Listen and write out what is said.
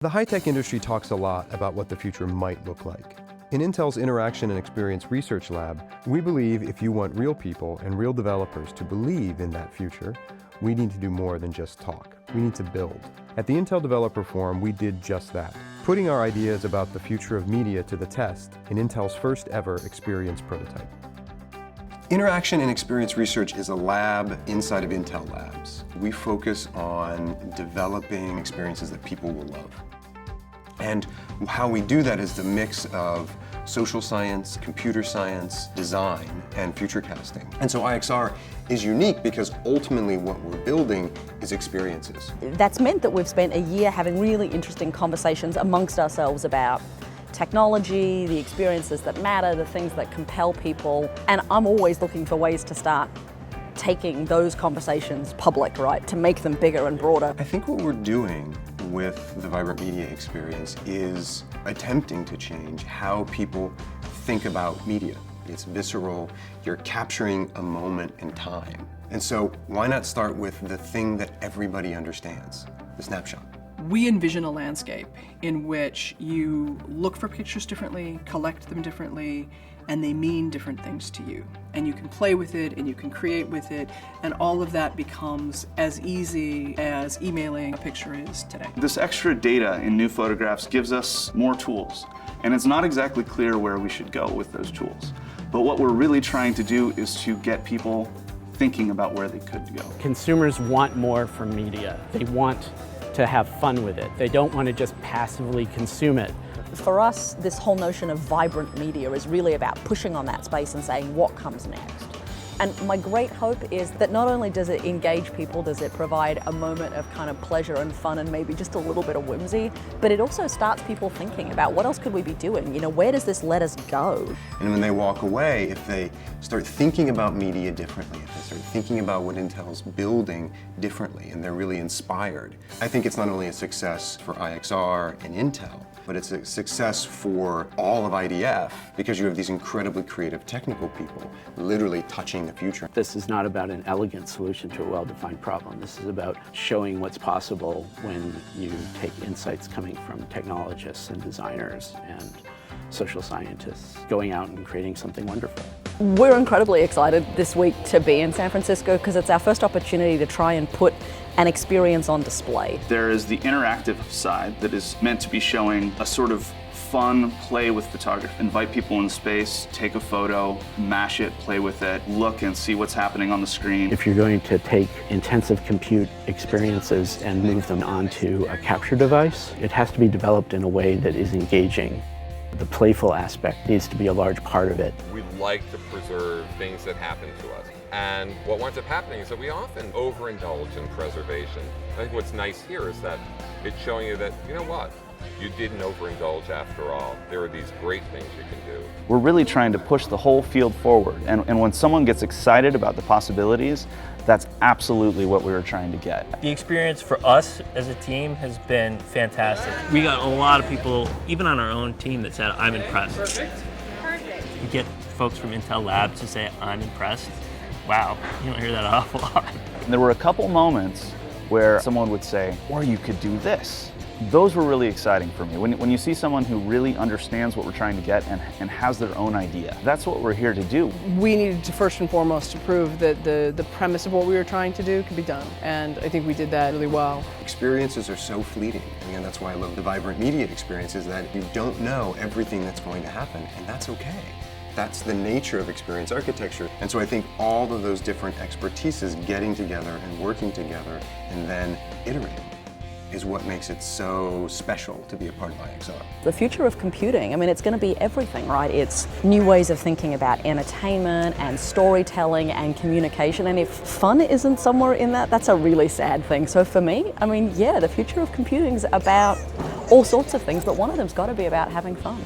The high-tech industry talks a lot about what the future might look like. In Intel's Interaction and Experience Research Lab, we believe if you want real people and real developers to believe in that future, we need to do more than just talk. We need to build. At the Intel Developer Forum, we did just that, putting our ideas about the future of media to the test in Intel's first ever experience prototype. Interaction and Experience Research is a lab inside of Intel Labs. We focus on developing experiences that people will love. And how we do that is the mix of social science, computer science, design, and future casting. And so IXR is unique because ultimately what we're building is experiences. That's meant that we've spent a year having really interesting conversations amongst ourselves about technology, the experiences that matter, the things that compel people. And I'm always looking for ways to start taking those conversations public, right? To make them bigger and broader. I think what we're doing with the Vibrant Media experience is attempting to change how people think about media. It's visceral, you're capturing a moment in time. And so why not start with the thing that everybody understands, the snapshot? We envision a landscape in which you look for pictures differently, collect them differently, and they mean different things to you. And you can play with it, and you can create with it, and all of that becomes as easy as emailing a picture is today. This extra data in new photographs gives us more tools, and it's not exactly clear where we should go with those tools. But what we're really trying to do is to get people thinking about where they could go. Consumers want more from media. They want to have fun with it. They don't want to just passively consume it. For us, this whole notion of vibrant media is really about pushing on that space and saying what comes next. And my great hope is that not only does it engage people, does it provide a moment of kind of pleasure and fun and maybe just a little bit of whimsy, but it also starts people thinking about what else could we be doing? You know, where does this let us go? And when they walk away, if they start thinking about media differently, if they start thinking about what Intel's building differently, and they're really inspired, I think it's not only a success for IXR and Intel, but it's a success for all of IDF because you have these incredibly creative technical people literally touching the future. This is not about an elegant solution to a well-defined problem. This is about showing what's possible when you take insights coming from technologists and designers and social scientists, going out and creating something wonderful. We're incredibly excited this week to be in San Francisco because it's our first opportunity to try and put an experience on display. There is the interactive side that is meant to be showing a sort of fun play with photography. Invite people in space, take a photo, mash it, play with it, look and see what's happening on the screen. If you're going to take intensive compute experiences and move them onto a capture device, it has to be developed in a way that is engaging. The playful aspect needs to be a large part of it. We like to preserve things that happen to us. And what winds up happening is that we often overindulge in preservation. I think what's nice here is that it's showing you that, you know what, you didn't overindulge after all. There are these great things you can do. We're really trying to push the whole field forward. And when someone gets excited about the possibilities, that's absolutely what we were trying to get. The experience for us as a team has been fantastic. We got a lot of people, even on our own team, that said, I'm impressed. Perfect. You get folks from Intel Labs to say, I'm impressed. Wow, you don't hear that an awful lot. And there were a couple moments where someone would say, or you could do this. Those were really exciting for me. When you see someone who really understands what we're trying to get and has their own idea, that's what we're here to do. We needed to first and foremost to prove that the premise of what we were trying to do could be done. And I think we did that really well. Experiences are so fleeting. Again, that's why I love the Vibrant Media experience, is that you don't know everything that's going to happen, and that's okay. That's the nature of experience architecture. And so I think all of those different expertises getting together and working together and then iterating is what makes it so special to be a part of IXR. The future of computing, I mean, it's going to be everything, right? It's new ways of thinking about entertainment and storytelling and communication. And if fun isn't somewhere in that, that's a really sad thing. So for me, I mean, yeah, the future of computing is about all sorts of things, but one of them's got to be about having fun.